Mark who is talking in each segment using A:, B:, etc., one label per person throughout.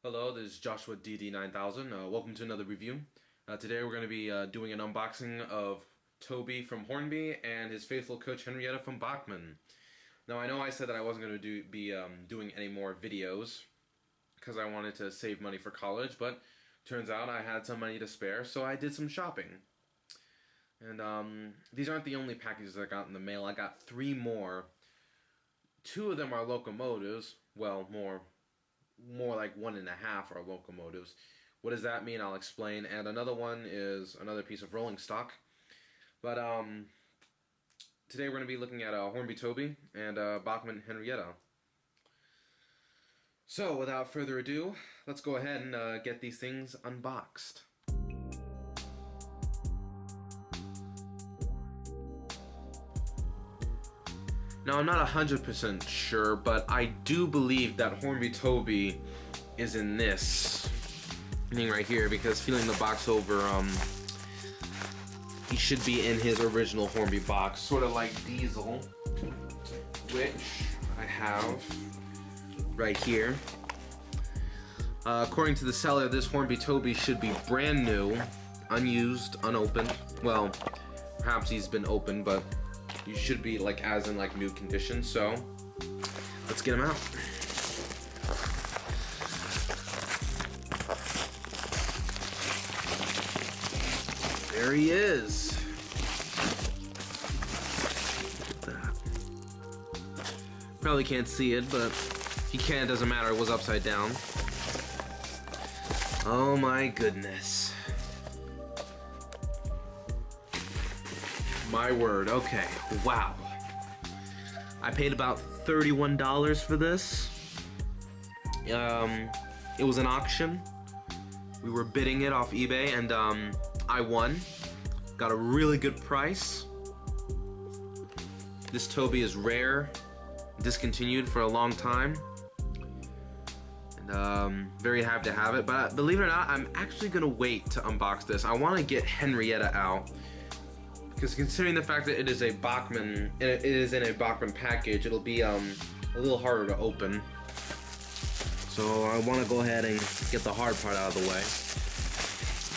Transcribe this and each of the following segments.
A: Hello, this is Joshua DD9000. Welcome to another review. Today we're going to be doing an unboxing of Toby from Hornby and his faithful coach Henrietta from Bachmann. Now I know I said that I wasn't going to be doing any more videos because I wanted to save money for college, but turns out I had some money to spare, so I did some shopping. And these aren't the only packages I got in the mail. I got 3 more. 2 of them are locomotives. Well, more like 1.5 are locomotives. What does that mean? I'll explain. And another one is another piece of rolling stock. But today we're going to be looking at Hornby Toby and Bachmann Henrietta. So without further ado, let's go ahead and get these things unboxed. Now, I'm not 100% sure, but I do believe that Hornby Toby is in this thing right here, because feeling the box over, he should be in his original Hornby box, sort of like Diesel, which I have right here. According to the seller, this Hornby Toby should be brand new, unused, unopened. Well, perhaps he's been opened, but you should be as in new condition. So let's get him out. There he is. Look at that. Probably can't see it, but if you can, it doesn't matter. It was upside down. Oh my goodness. My word, okay, wow. I paid about $31 for this. It was an auction. We were bidding it off eBay, and I won. Got a really good price. This Toby is rare, discontinued for a long time. And very happy to have it, but believe it or not, I'm actually gonna wait to unbox this. I wanna get Henrietta out, because considering the fact that it is a Bachmann, it is in a Bachmann package, it'll be a little harder to open. So I want to go ahead and get the hard part out of the way.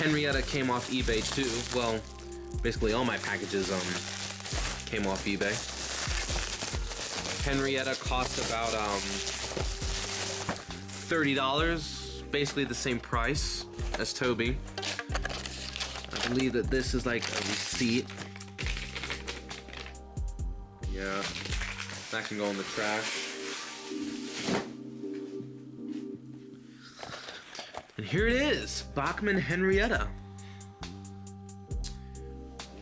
A: Henrietta came off eBay too. Well, basically all my packages came off eBay. Henrietta cost about $30, basically the same price as Toby. I believe that this is like a receipt. Yeah, that can go in the trash. And here it is, Bachmann Henrietta.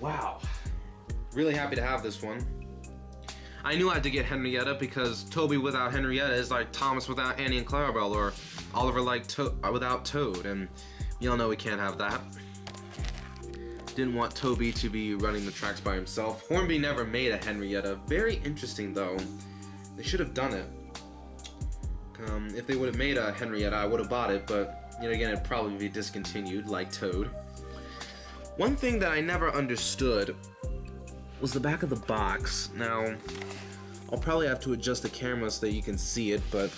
A: Wow, really happy to have this one. I knew I had to get Henrietta because Toby without Henrietta is like Thomas without Annie and Clarabelle, or Oliver without Toad, and y'all know we can't have that. Didn't want Toby to be running the tracks by himself. Hornby never made a Henrietta. Very interesting though. They should have done it. If they would have made a Henrietta, I would have bought it, but you know, again, it'd probably be discontinued like Toad. One thing that I never understood was the back of the box. Now, I'll probably have to adjust the camera so that you can see it, but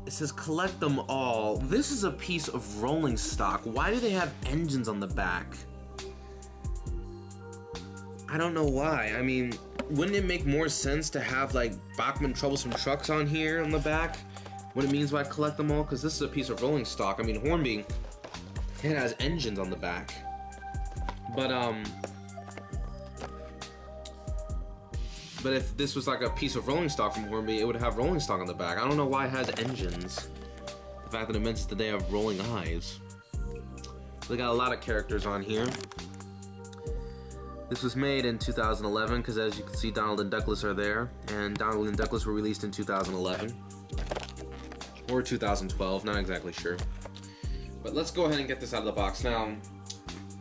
A: it says collect them all. This is a piece of rolling stock. Why do they have engines on the back? I don't know why. I mean, wouldn't it make more sense to have like Bachmann Troublesome Trucks on here on the back when it means why collect them all? Because this is a piece of rolling stock. I mean, Hornby, it has engines on the back. But if this was like a piece of rolling stock from Hornby, it would have rolling stock on the back. I don't know why it has engines. The fact that it mentions that they have rolling eyes. They got a lot of characters on here. This was made in 2011, because as you can see, Donald and Douglas are there. And Donald and Douglas were released in 2011. Or 2012, not exactly sure. But let's go ahead and get this out of the box. Now,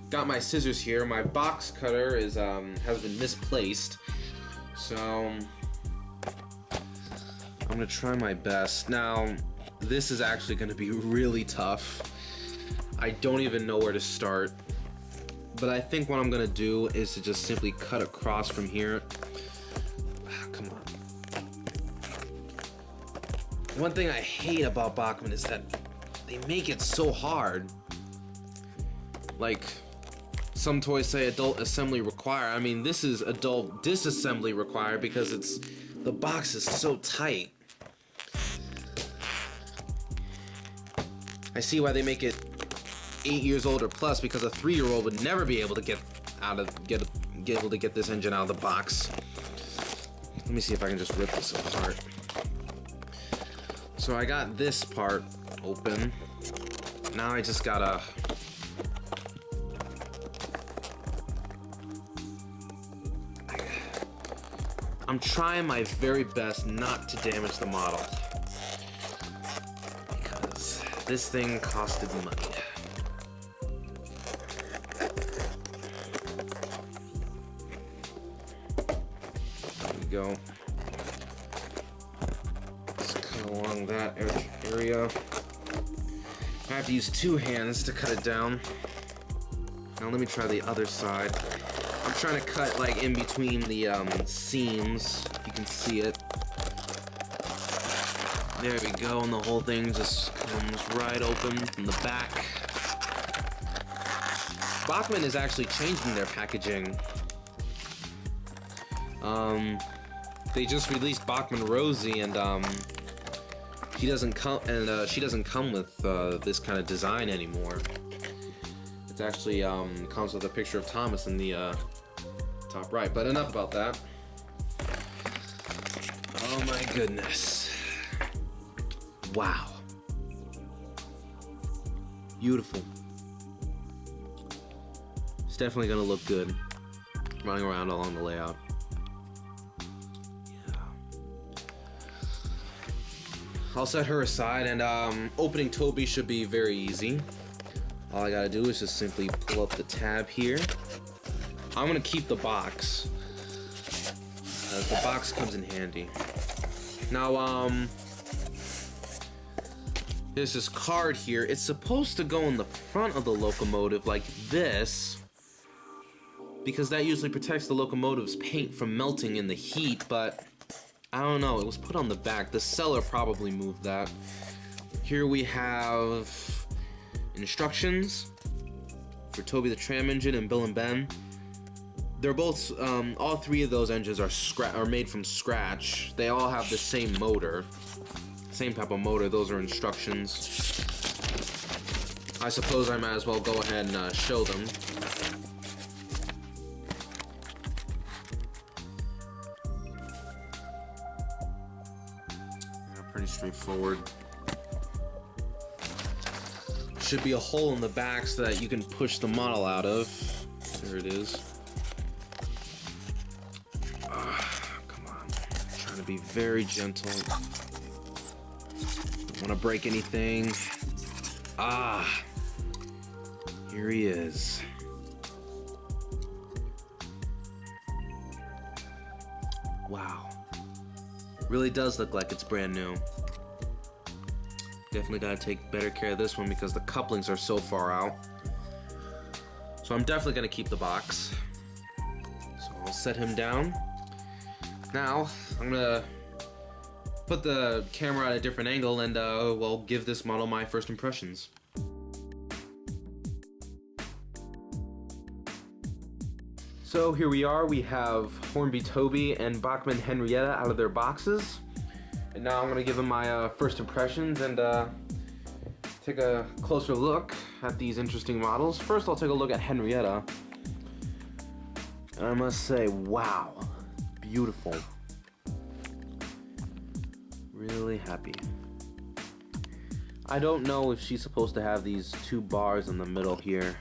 A: got my scissors here. My box cutter is has been misplaced. So, I'm gonna try my best. Now, this is actually gonna be really tough. I don't even know where to start. But I think what I'm gonna do is to just simply cut across from here. Come on. One thing I hate about Bachmann is that they make it so hard. Like, some toys say adult assembly required. I mean, this is adult disassembly required because the box is so tight. I see why they make it 8 years old or plus, because a 3-year-old would never be able to get this engine out of the box. Let me see if I can just rip this apart. So I got this part open. Now I just gotta I'm trying my very best not to damage the model, because this thing costed money. There we go. Just cut along that area. I have to use 2 hands to cut it down. Now let me try the other side. I'm trying to cut like in between the seams, if you can see it. There we go, and the whole thing just comes right open from the back. Bachmann is actually changing their packaging. They just released Bachmann Rosie, and she doesn't come with this kind of design anymore. It actually comes with a picture of Thomas in the top right. But enough about that. Oh my goodness. Wow. Beautiful. It's definitely gonna look good running around along the layout. Yeah. I'll set her aside, and opening Toby should be very easy. All I gotta do is just simply pull up the tab here. I'm gonna keep the box, because the box comes in handy. Now, there's this card here. It's supposed to go in the front of the locomotive like this, because that usually protects the locomotive's paint from melting in the heat, but I don't know, it was put on the back. The seller probably moved that. Here we have instructions for Toby the Tram engine and Bill and Ben. They're both, all 3 of those engines are made from scratch. They all have the same motor, same type of motor. Those are instructions. I suppose I might as well go ahead and show them. Yeah, pretty straightforward. Should be a hole in the back so that you can push the model out of. There it is. Come on. I'm trying to be very gentle. Don't want to break anything. Here he is. Wow. Really does look like it's brand new. Definitely gotta take better care of this one because the couplings are so far out. So I'm definitely gonna keep the box. So I'll set him down. Now, I'm gonna put the camera at a different angle and well, give this model my first impressions. So here we are, we have Hornby Toby and Bachmann Henrietta out of their boxes. And now I'm going to give them my first impressions and take a closer look at these interesting models. First, I'll take a look at Henrietta. And I must say, wow, beautiful. Really happy. I don't know if she's supposed to have these 2 bars in the middle here.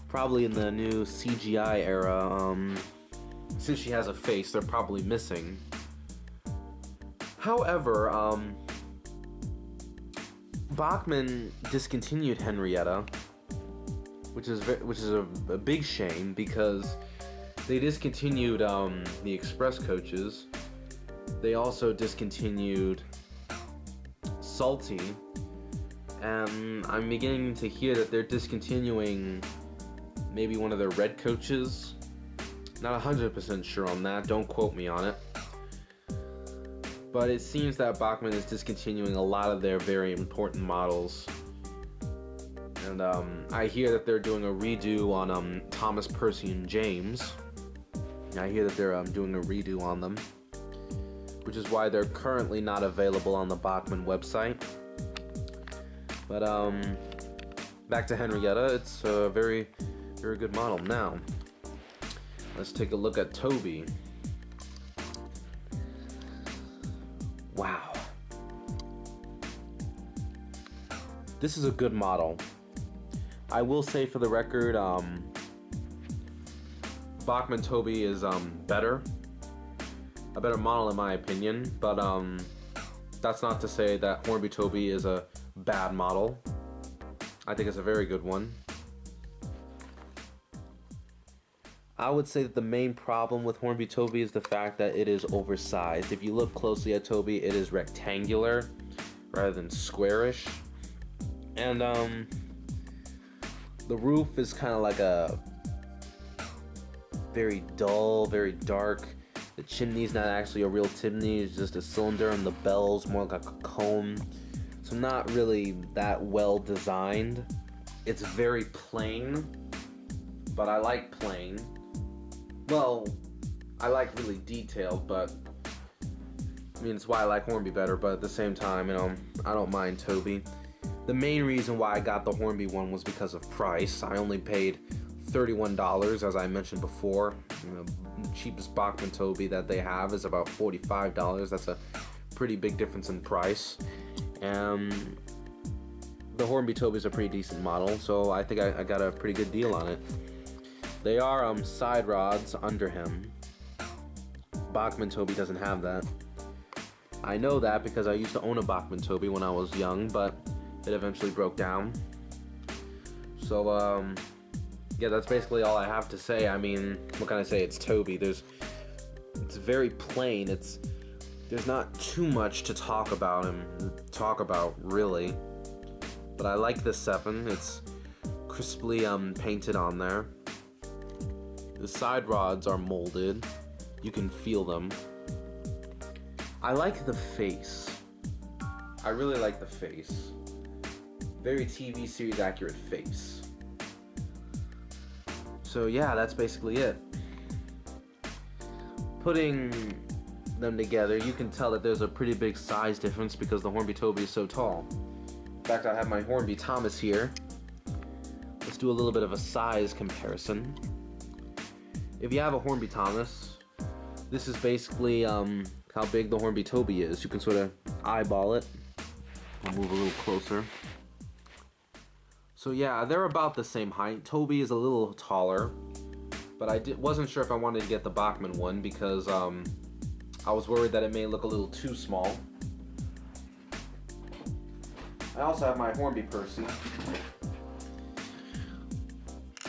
A: Probably in the new CGI era. Since she has a face, they're probably missing. However, Bachmann discontinued Henrietta, which is a big shame because they discontinued the express coaches. They also discontinued Salty, and I'm beginning to hear that they're discontinuing maybe one of their red coaches. Not 100% sure on that, don't quote me on it. But it seems that Bachmann is discontinuing a lot of their very important models. And I hear that they're doing a redo on Thomas, Percy, and James. I hear that they're doing a redo on them, which is why they're currently not available on the Bachmann website. But back to Henrietta, it's a very, very good model. Now, let's take a look at Toby. Wow. This is a good model. I will say for the record, Bachmann Toby is a better model in my opinion, but that's not to say that Hornby Toby is a bad model. I think it's a very good one. I would say that the main problem with Hornby Toby is the fact that it is oversized. If you look closely at Toby, it is rectangular rather than squarish. And the roof is kind of like a very dull, very dark. The chimney's not actually a real chimney, it's just a cylinder, and the bell's more like a cone. So not really that well designed. It's very plain, but I like plain. Well, I like really detailed, but I mean, it's why I like Hornby better, but at the same time, you know, I don't mind Toby. The main reason why I got the Hornby one was because of price. I only paid $31, as I mentioned before. You know, the cheapest Bachmann Toby that they have is about $45. That's a pretty big difference in price. The Hornby Toby is a pretty decent model, so I think I got a pretty good deal on it. They are side rods under him. Bachmann Toby doesn't have that. I know that because I used to own a Bachmann Toby when I was young, but it eventually broke down. So, yeah, that's basically all I have to say. I mean, what can I say? It's Toby. It's very plain. There's not too much to talk about really. But I like this 7. It's crisply painted on there. The side rods are molded. You can feel them. I like the face. I really like the face. Very TV series accurate face. So yeah, that's basically it. Putting them together, you can tell that there's a pretty big size difference because the Hornby Toby is so tall. In fact, I have my Hornby Thomas here. Let's do a little bit of a size comparison. If you have a Hornby Thomas, this is basically how big the Hornby Toby is. You can sort of eyeball it. I'll move a little closer. So yeah, they're about the same height. Toby is a little taller, but I wasn't sure if I wanted to get the Bachmann one because I was worried that it may look a little too small. I also have my Hornby Percy.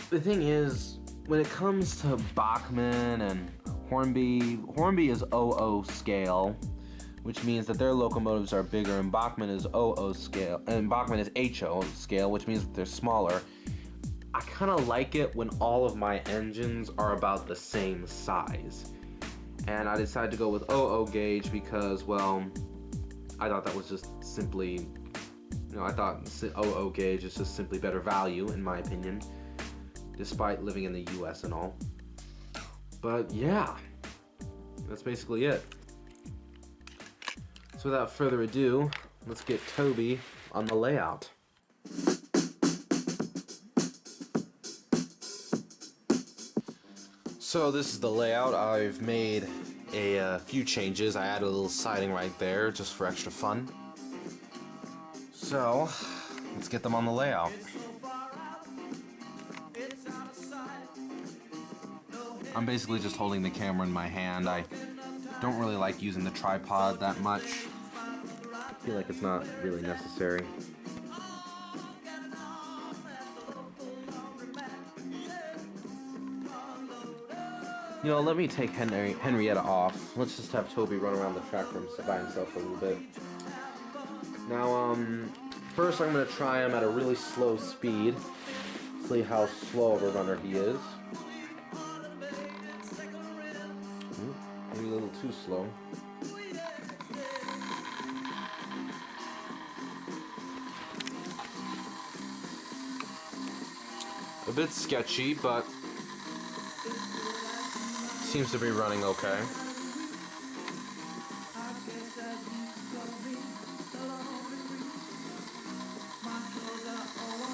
A: The thing is, when it comes to Bachmann and Hornby is 00 scale, which means that their locomotives are bigger, and Bachmann is 00 scale, and Bachmann is HO scale, which means that they're smaller. I kind of like it when all of my engines are about the same size. And I decided to go with 00 gauge because, well, I thought that was just simply, I thought 00 gauge is just simply better value, in my opinion, despite living in the US and all. But yeah, that's basically it. So without further ado, let's get Toby on the layout. So this is the layout. I've made a few changes. I added a little siding right there just for extra fun. So let's get them on the layout. I'm basically just holding the camera in my hand. I don't really like using the tripod that much. I feel like it's not really necessary. Let me take Henrietta off. Let's just have Toby run around the track by himself for a little bit. Now, first I'm going to try him at a really slow speed. See how slow of a runner he is. Maybe a little too slow. bit sketchy, but seems to be running okay.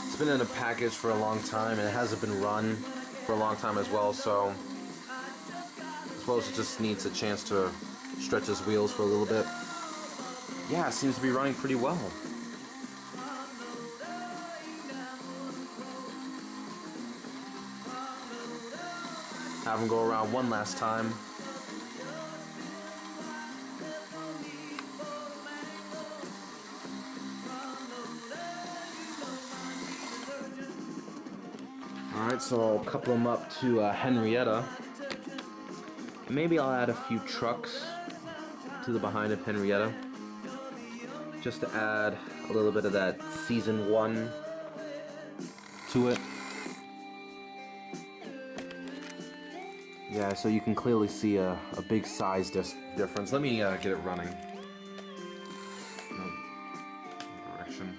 A: It's been in a package for a long time, and it hasn't been run for a long time as well, so I suppose it just needs a chance to stretch its wheels for a little bit. Yeah, it seems to be running pretty well. Have them go around one last time. Alright, so I'll couple them up to Henrietta. Maybe I'll add a few trucks to the behind of Henrietta, just to add a little bit of that season 1 to it. Yeah, so you can clearly see a big size difference. Let me get it running. Direction.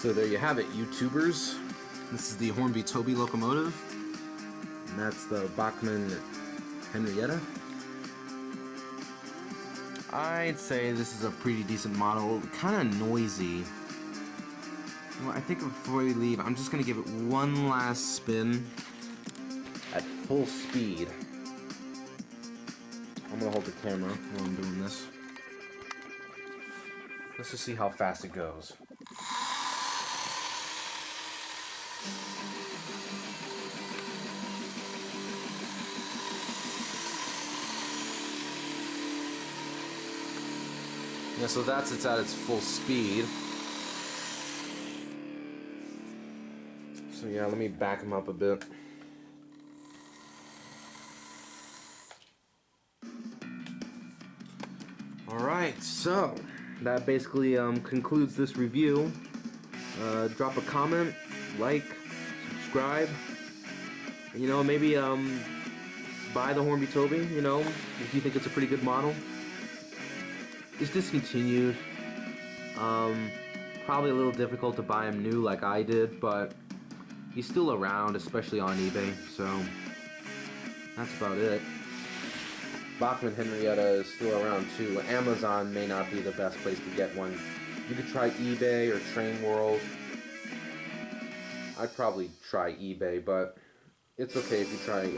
A: So there you have it, YouTubers. This is the Hornby Toby locomotive, and that's the Bachmann Henrietta. I'd say this is a pretty decent model, kind of noisy. Well, I think before we leave, I'm just going to give it one last spin at full speed. I'm going to hold the camera while I'm doing this. Let's just see how fast it goes. Yeah, so it's at its full speed. So yeah, let me back him up a bit. Alright, so that basically concludes this review. Drop a comment, like, subscribe. You know, maybe buy the Hornby Toby, you know, if you think it's a pretty good model. It's discontinued. Probably a little difficult to buy him new like I did, but he's still around, especially on eBay, so that's about it. Bachmann Henrietta is still around too. Amazon may not be the best place to get one. You could try eBay or Train World. I'd probably try eBay, but it's okay if you try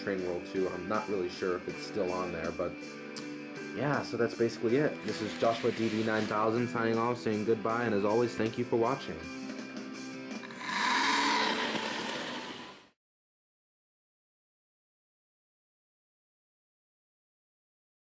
A: Train World too. I'm not really sure if it's still on there, but yeah, so that's basically it. This is Joshua DD9000 signing off, saying goodbye, and as always, thank you for watching.